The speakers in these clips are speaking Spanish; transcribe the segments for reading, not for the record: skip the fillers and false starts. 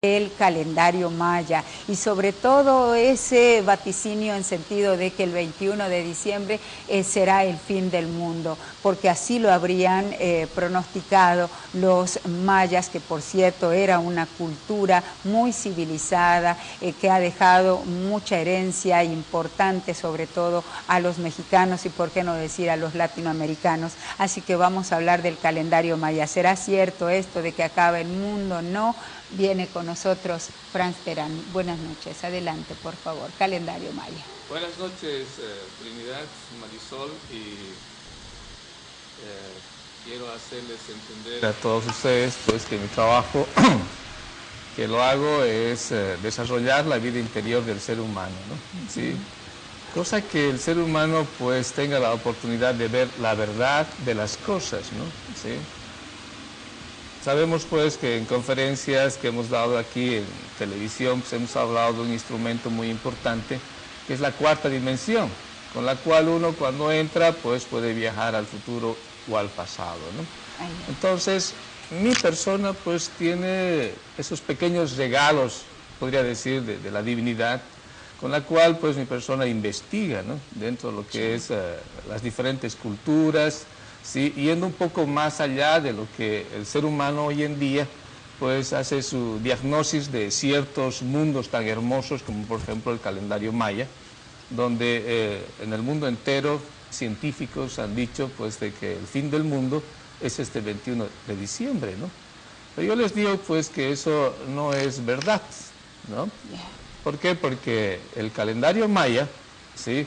el calendario maya y sobre todo ese vaticinio en sentido de que el 21 de diciembre será el fin del mundo, porque así lo habrían pronosticado los mayas, que por cierto era una cultura muy civilizada, que ha dejado mucha herencia importante sobre todo a los mexicanos y por qué no decir a los latinoamericanos. Así que vamos a hablar del calendario maya. ¿Será cierto esto de que acaba el mundo? No. Viene con nosotros Franz Terán. Buenas noches, adelante por favor, calendario maya. Buenas noches, Trinidad, Marisol, y quiero hacerles entender a todos ustedes pues que mi trabajo que lo hago es desarrollar la vida interior del ser humano, ¿no? ¿Sí? Cosa que el ser humano pues tenga la oportunidad de ver la verdad de las cosas, ¿no? ¿Sí? Sabemos pues que en conferencias que hemos dado aquí en televisión pues hemos hablado de un instrumento muy importante que es la cuarta dimensión, con la cual uno cuando entra pues puede viajar al futuro o al pasado, ¿no? Entonces mi persona pues tiene esos pequeños regalos, podría decir, de la divinidad, con la cual pues mi persona investiga, ¿no? Dentro de lo que es las diferentes culturas, ¿sí? Yendo un poco más allá de lo que el ser humano hoy en día pues hace su diagnosis de ciertos mundos tan hermosos como por ejemplo el calendario maya, donde en el mundo entero científicos han dicho pues de que el fin del mundo es este 21 de diciembre, ¿no? Pero yo les digo pues que eso no es verdad, ¿no? ¿Por qué? Porque el calendario maya, ¿sí?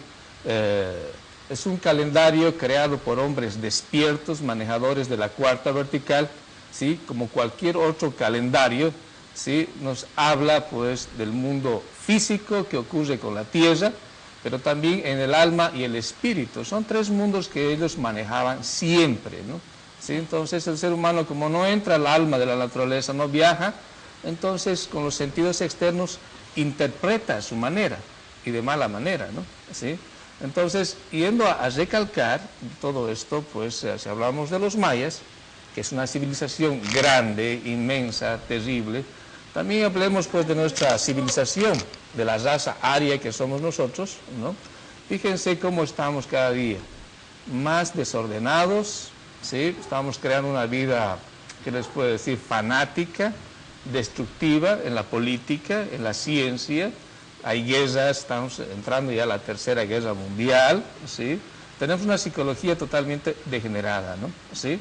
Es un calendario creado por hombres despiertos, manejadores de la cuarta vertical, ¿sí? Como cualquier otro calendario, ¿sí? Nos habla pues del mundo físico que ocurre con la tierra, pero también en el alma y el espíritu. Son tres mundos que ellos manejaban siempre, ¿no? ¿Sí? Entonces el ser humano, como no entra al alma de la naturaleza, no viaja, entonces con los sentidos externos interpreta a su manera y de mala manera, ¿no? ¿Sí? Entonces, yendo a recalcar todo esto, pues si hablamos de los mayas, que es una civilización grande, inmensa, terrible, también hablemos pues de nuestra civilización, de la raza aria que somos nosotros, ¿no? Fíjense cómo estamos cada día, más desordenados, ¿sí? Estamos creando una vida, ¿qué les puedo decir?, fanática, destructiva en la política, en la ciencia. Hay guerras, estamos entrando ya a la tercera guerra mundial, ¿sí? Tenemos una psicología totalmente degenerada, ¿no? ¿Sí?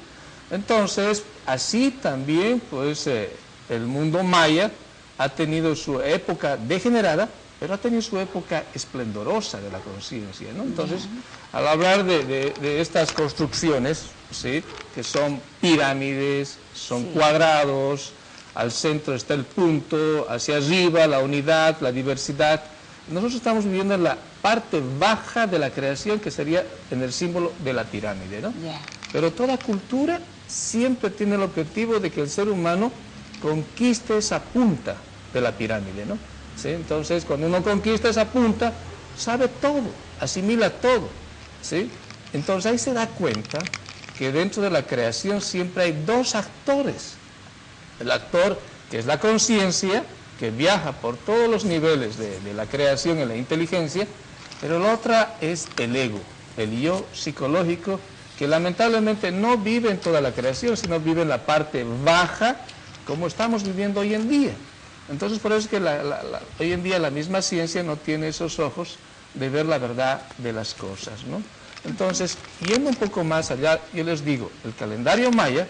Entonces, así también, pues, el mundo maya ha tenido su época degenerada, pero ha tenido su época esplendorosa de la conciencia, ¿no? Entonces, al hablar de estas construcciones, ¿sí? Que son pirámides, son cuadrados, al centro está el punto, hacia arriba la unidad, la diversidad. Nosotros estamos viviendo en la parte baja de la creación, que sería en el símbolo de la pirámide, ¿no? Pero toda cultura siempre tiene el objetivo de que el ser humano conquiste esa punta de la pirámide, ¿no? ¿Sí? Entonces, cuando uno conquista esa punta, sabe todo, asimila todo, ¿sí? Entonces ahí se da cuenta que dentro de la creación siempre hay dos actores. El actor, que es la conciencia, que viaja por todos los niveles de la creación y la inteligencia, pero la otra es el ego, el yo psicológico, que lamentablemente no vive en toda la creación, sino vive en la parte baja, como estamos viviendo hoy en día. Entonces, por eso es que hoy en día la misma ciencia no tiene esos ojos de ver la verdad de las cosas, ¿no? Entonces, yendo un poco más allá, yo les digo, el calendario maya,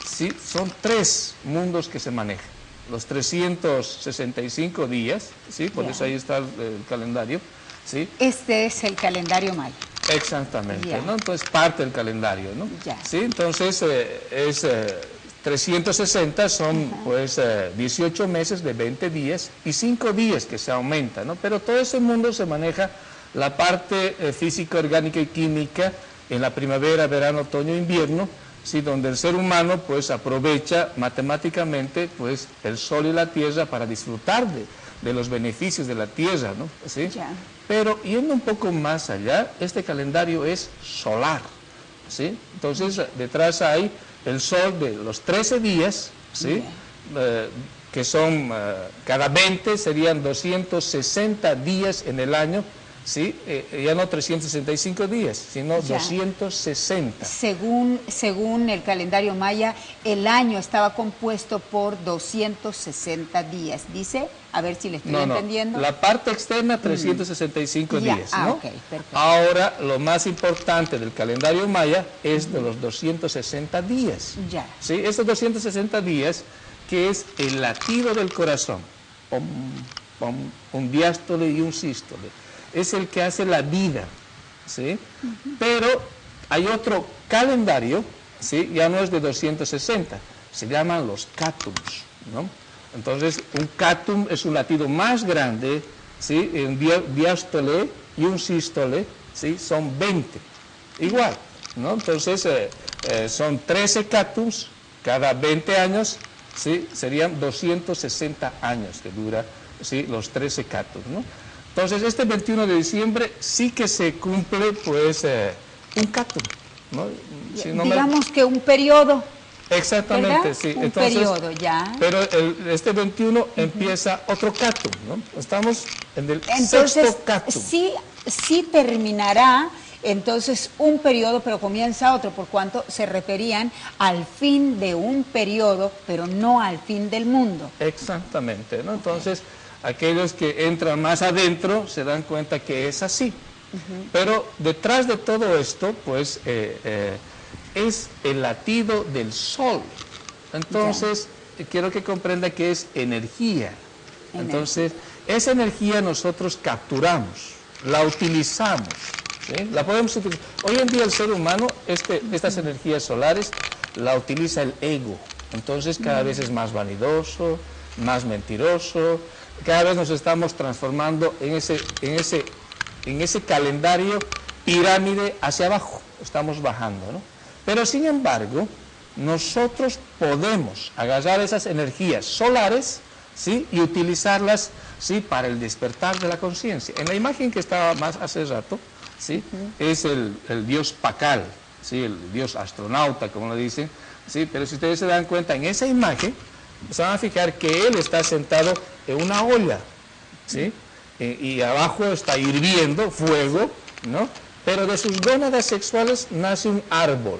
sí, son tres mundos que se manejan. Los 365 días, ¿sí? Por eso ahí está el calendario, ¿sí? Este es el calendario maya. Exactamente, ¿no? Entonces parte del calendario, ¿no? ¿Sí? Entonces 360 son pues 18 meses de 20 días y 5 días que se aumenta, ¿no? Pero todo ese mundo se maneja la parte física, orgánica y química en la primavera, verano, otoño, invierno, ¿sí? Donde el ser humano pues aprovecha matemáticamente pues el sol y la tierra para disfrutar de los beneficios de la tierra, ¿no? ¿Sí? Pero yendo un poco más allá, este calendario es solar, ¿sí? Entonces detrás hay el sol de los 13 días, ¿sí? que son cada 20, serían 260 días en el año, ¿sí? Ya no 365 días, sino ya. 260. Según el calendario maya, el año estaba compuesto por 260 días. Dice, a ver si le estoy entendiendo. La parte externa, 365 días, ¿no? Okay, perfecto. Ahora, lo más importante del calendario maya es de los 260 días. Ya. ¿Sí? Estos 260 días, que es el latido del corazón, un diástole y un sístole. Es el que hace la vida, ¿sí? Pero hay otro calendario, ¿sí? Ya no es de 260, se llaman los cátums, ¿no? Entonces, un cátum es un latido más grande, ¿sí? Un diástole y un sístole, ¿sí? Son 20, igual, ¿no? Entonces, son 13 cátums cada 20 años, ¿sí? Serían 260 años que dura, ¿sí? Los 13 cátums, ¿no? Entonces, este 21 de diciembre sí que se cumple, pues, un cátum, ¿no? Si no digamos que un periodo. Exactamente, ¿verdad? sí. Un Entonces, periodo, ya. Pero este 21 empieza otro cátum, ¿no? Estamos en el Entonces, sexto cátum. sí terminará, entonces, un periodo, pero comienza otro, por cuanto se referían al fin de un periodo, pero no al fin del mundo. Exactamente, ¿no? Entonces, aquellos que entran más adentro se dan cuenta que es así. Pero detrás de todo esto, pues, es el latido del sol. Entonces, quiero que comprenda que es energía. Entonces, esa energía nosotros capturamos, la utilizamos, ¿sí? La podemos utilizar. Hoy en día el ser humano, estas energías solares, la utiliza el ego. Entonces, cada vez es más vanidoso, más mentiroso. Cada vez nos estamos transformando en ese calendario pirámide hacia abajo. Estamos bajando, ¿no? Pero sin embargo, nosotros podemos agarrar esas energías solares, ¿sí? Y utilizarlas, ¿sí? Para el despertar de la conciencia. En la imagen que estaba más hace rato, ¿sí? Es el dios Pakal, ¿sí? El dios astronauta, como lo dicen, ¿sí? Pero si ustedes se dan cuenta, en esa imagen, se van a fijar que él está sentado en una olla, ¿sí? Y abajo está hirviendo fuego, ¿no? Pero de sus gónadas sexuales nace un árbol,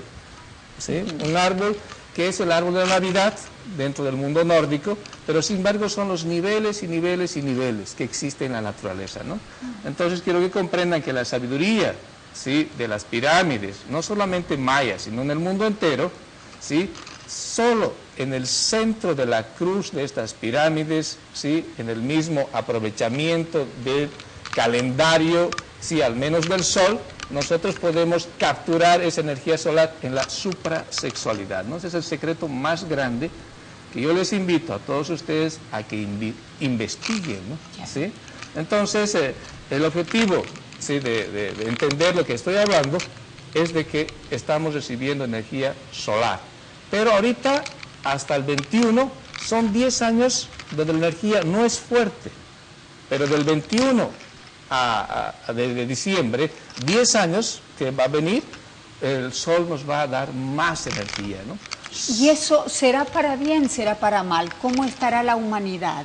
¿sí? Un árbol que es el árbol de la Navidad dentro del mundo nórdico, pero sin embargo son los niveles y niveles y niveles que existen en la naturaleza, ¿no? Entonces quiero que comprendan que la sabiduría, ¿sí? De las pirámides, no solamente mayas, sino en el mundo entero, ¿sí? Solo en el centro de la cruz de estas pirámides, ¿sí? En el mismo aprovechamiento del calendario, sí, al menos del sol, nosotros podemos capturar esa energía solar en la suprasexualidad, ¿no? Ese es el secreto más grande que yo les invito a todos ustedes a que investiguen, ¿no? ¿Sí? Entonces, el objetivo, ¿sí? de entender lo que estoy hablando es de que estamos recibiendo energía solar. Pero ahorita, hasta el 21, son 10 años donde la energía no es fuerte. Pero del 21 de diciembre, 10 años que va a venir, el sol nos va a dar más energía, ¿no? ¿Y eso será para bien, será para mal? ¿Cómo estará la humanidad?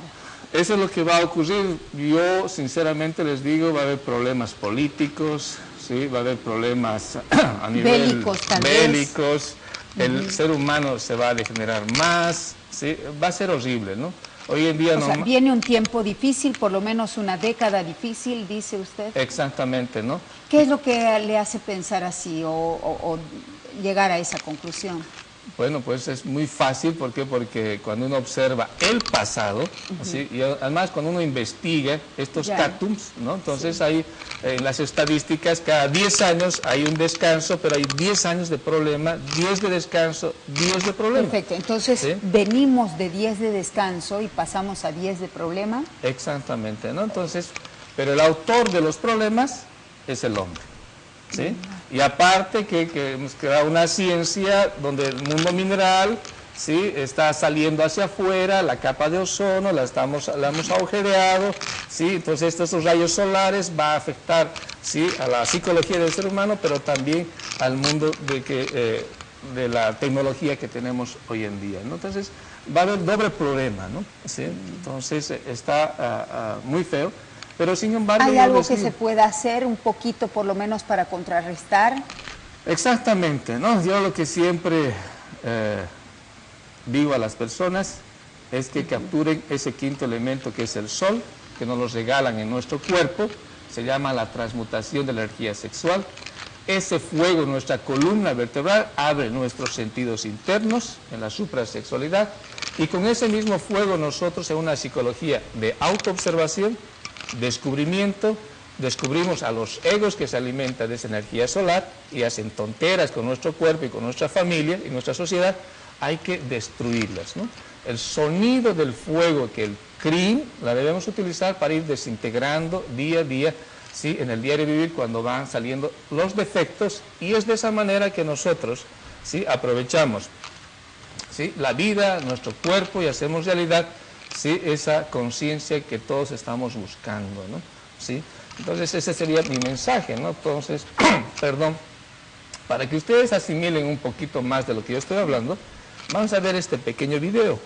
Eso es lo que va a ocurrir. Yo, sinceramente, les digo, va a haber problemas políticos, ¿sí? Va a haber problemas a nivel bélicos. El ser humano se va a degenerar más, ¿sí? Va a ser horrible, ¿no? Hoy en día o sea, viene un tiempo difícil, por lo menos una década difícil, dice usted. Exactamente, ¿no? ¿Qué es lo que le hace pensar así o llegar a esa conclusión? Bueno, pues es muy fácil, ¿por qué? Porque cuando uno observa el pasado, ¿sí? Y además cuando uno investiga estos cátums, ¿no? Entonces sí. Hay en las estadísticas, cada 10 años hay un descanso, pero hay 10 años de problema, 10 de descanso, 10 de problema. Perfecto, entonces ¿sí? Venimos de 10 de descanso y pasamos a 10 de problema. Exactamente, ¿no? Entonces, pero el autor de los problemas es el hombre. ¿Sí? Y aparte que hemos creado una ciencia donde el mundo mineral, ¿sí? Está saliendo hacia afuera, la capa de ozono la hemos agujereado, ¿sí? Entonces estos rayos solares va a afectar, ¿sí? A la psicología del ser humano, pero también al mundo de la tecnología que tenemos hoy en día, ¿no? Entonces va a haber doble problema, ¿no? ¿Sí? Entonces está muy feo, pero sin embargo... ¿Hay algo que se pueda hacer un poquito, por lo menos, para contrarrestar? Exactamente, ¿no? Yo lo que siempre digo a las personas es que capturen ese quinto elemento que es el sol, que nos lo regalan en nuestro cuerpo, se llama la transmutación de la energía sexual. Ese fuego en nuestra columna vertebral abre nuestros sentidos internos en la suprasexualidad, y con ese mismo fuego nosotros, en una psicología de autoobservación, descubrimiento, descubrimos a los egos que se alimentan de esa energía solar y hacen tonteras con nuestro cuerpo y con nuestra familia y nuestra sociedad. Hay que destruirlas, ¿no? El sonido del fuego, que el CRIM, la debemos utilizar para ir desintegrando día a día, ¿sí?, en el diario vivir, cuando van saliendo los defectos, y es de esa manera que nosotros, ¿sí?, aprovechamos, ¿sí?, la vida, nuestro cuerpo, y hacemos realidad, ¿sí?, esa conciencia que todos estamos buscando, ¿no? ¿Sí? Entonces ese sería mi mensaje, ¿no? Entonces, perdón, para que ustedes asimilen un poquito más de lo que yo estoy hablando, vamos a ver este pequeño video,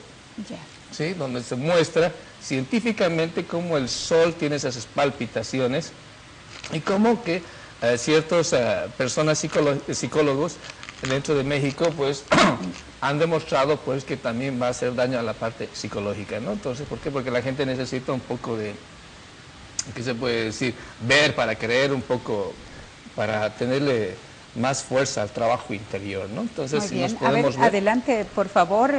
¿sí?, donde se muestra científicamente cómo el sol tiene esas palpitaciones y cómo que ciertas personas psicólogos dentro de México pues han demostrado pues que también va a hacer daño a la parte psicológica, ¿no? Entonces, ¿por qué? Porque la gente necesita un poco de, ¿qué se puede decir?, ver para creer un poco, para tenerle más fuerza al trabajo interior, ¿no? Entonces, muy si bien. nos podemos ver... Adelante, por favor,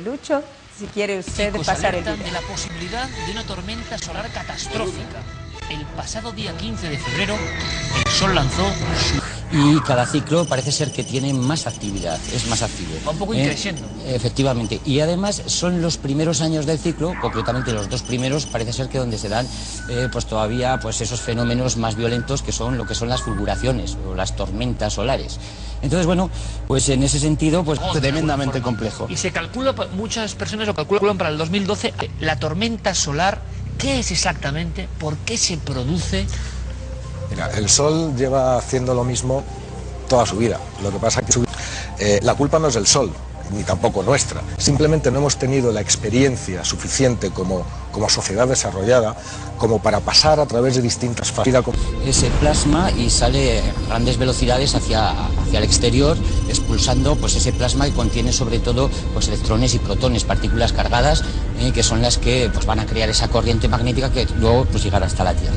Lucho, si quiere usted pasar el video. De la posibilidad de una tormenta solar catastrófica. El pasado día 15 de febrero, el Sol lanzó su... Y cada ciclo parece ser que tiene más actividad, es más activo. Va un poco increciendo. Efectivamente. Y además son los primeros años del ciclo, concretamente los dos primeros, parece ser que donde se dan pues todavía pues esos fenómenos más violentos que son lo que son las fulguraciones o las tormentas solares. Entonces, bueno, pues en ese sentido, pues tremendamente complejo. Y se calcula, muchas personas lo calculan para el 2012, la tormenta solar. ¿Qué es exactamente? ¿Por qué se produce? Mira, el Sol lleva haciendo lo mismo toda su vida. Lo que pasa es que la culpa no es del Sol, ni tampoco nuestra. Simplemente no hemos tenido la experiencia suficiente como sociedad desarrollada como para pasar a través de distintas fases. Ese plasma y sale a grandes velocidades hacia el exterior, expulsando pues ese plasma que contiene sobre todo pues electrones y protones, partículas cargadas, que son las que pues van a crear esa corriente magnética que luego pues llegará hasta la Tierra.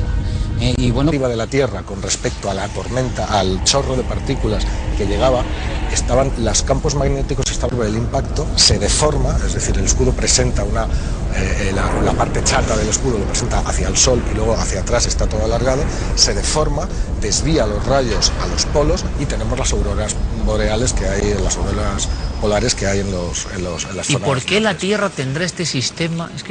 Y bueno, arriba de la Tierra con respecto a la tormenta, al chorro de partículas que llegaba, estaban los campos magnéticos estaban el impacto, se deforma, es decir, el escudo presenta la parte chata del escudo lo presenta hacia el Sol y luego hacia atrás está todo alargado, se deforma, desvía los rayos a los polos y tenemos las auroras boreales que hay, las auroras polares que hay en las zonas. ¿Y por qué la Tierra tendrá este sistema? Es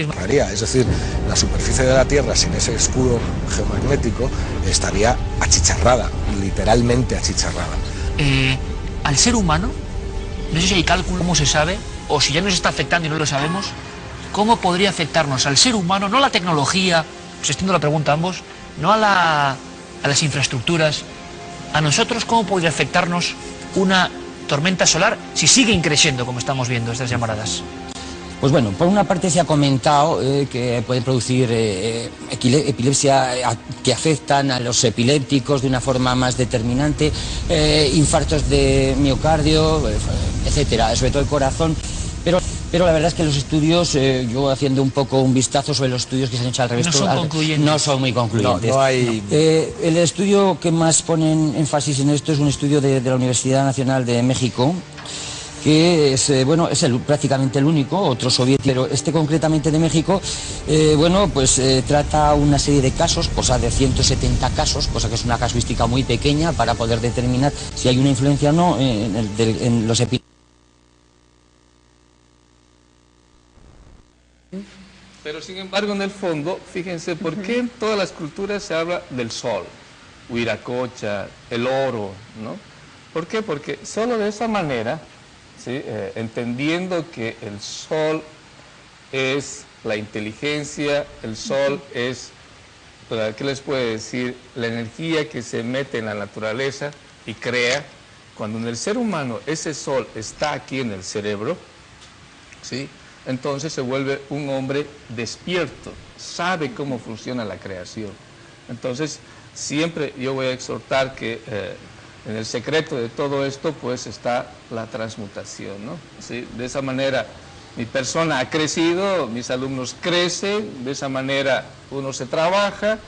decir, la superficie de la Tierra sin ese escudo geomagnético estaría achicharrada, literalmente achicharrada. Al ser humano, no sé si hay cálculo, cómo se sabe, o si ya nos está afectando y no lo sabemos, ¿cómo podría afectarnos al ser humano, no a la tecnología, pues extiendo la pregunta a ambos, no a las infraestructuras, a nosotros, cómo podría afectarnos una tormenta solar si sigue creciendo como estamos viendo estas llamaradas? Pues bueno, por una parte se ha comentado que puede producir epilepsia que afectan a los epilépticos de una forma más determinante, infartos de miocardio, etcétera, sobre todo el corazón, pero la verdad es que los estudios, yo haciendo un poco un vistazo sobre los estudios que se han hecho al revés, no son muy concluyentes. No hay... El estudio que más pone énfasis en esto es un estudio de la Universidad Nacional de México, que es, prácticamente el único, otro soviético, pero este concretamente de México, trata una serie de casos, cosa de 170 casos, cosa que es una casuística muy pequeña para poder determinar si hay una influencia o no en los epilépticos. Pero sin embargo, en el fondo, fíjense, ¿por qué en todas las culturas se habla del sol? Huiracocha, el oro, ¿no? ¿Por qué? Porque solo de esa manera, ¿sí? Entendiendo que el sol es la inteligencia, el sol es, ¿qué les puedo decir? La energía que se mete en la naturaleza y crea. Cuando en el ser humano ese sol está aquí en el cerebro, ¿sí? entonces se vuelve un hombre despierto, sabe cómo funciona la creación. Entonces, siempre yo voy a exhortar que en el secreto de todo esto, pues está la transmutación, ¿no? ¿Sí? De esa manera, mi persona ha crecido, mis alumnos crecen, de esa manera uno se trabaja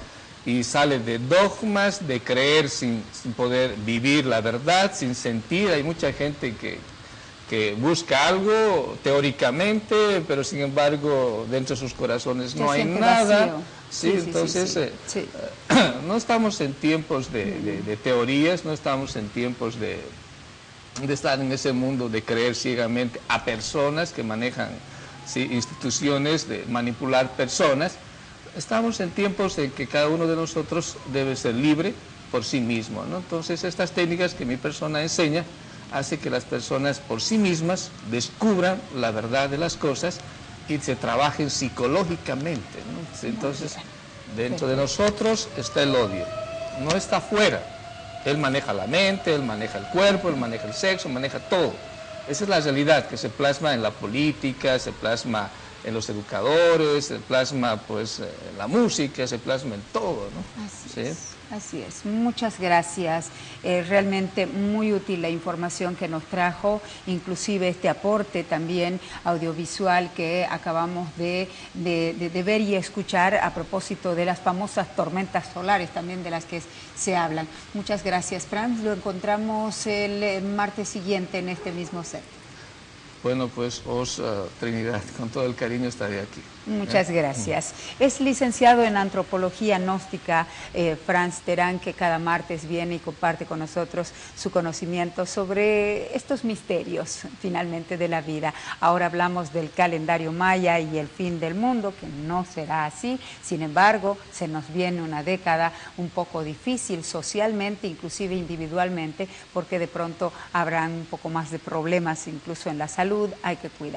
y sale de dogmas, de creer sin poder vivir la verdad, sin sentir. Hay mucha gente que busca algo teóricamente, pero sin embargo dentro de sus corazones no hay nada. Sí, entonces no estamos en tiempos de teorías, no estamos en tiempos de estar en ese mundo de creer ciegamente a personas que manejan instituciones, de manipular personas. Estamos en tiempos en que cada uno de nosotros debe ser libre por sí mismo, ¿no? Entonces estas técnicas que mi persona enseña hace que las personas por sí mismas descubran la verdad de las cosas y se trabajen psicológicamente, ¿no? Entonces, dentro de nosotros está el odio, no está afuera. Él maneja la mente, él maneja el cuerpo, él maneja el sexo, maneja todo. Esa es la realidad que se plasma en la política, se plasma en los educadores, se plasma pues en la música, se plasma en todo, ¿no? Así es. Así es, muchas gracias. Realmente muy útil la información que nos trajo, inclusive este aporte también audiovisual que acabamos de ver y escuchar a propósito de las famosas tormentas solares también de las que se hablan. Muchas gracias, Franz. Lo encontramos el martes siguiente en este mismo set. Bueno, pues Trinidad, con todo el cariño estaré aquí. Muchas gracias. Es licenciado en Antropología Gnóstica, Franz Terán, que cada martes viene y comparte con nosotros su conocimiento sobre estos misterios, finalmente, de la vida. Ahora hablamos del calendario maya y el fin del mundo, que no será así. Sin embargo, se nos viene una década un poco difícil socialmente, inclusive individualmente, porque de pronto habrán un poco más de problemas, incluso en la salud. Hay que cuidar.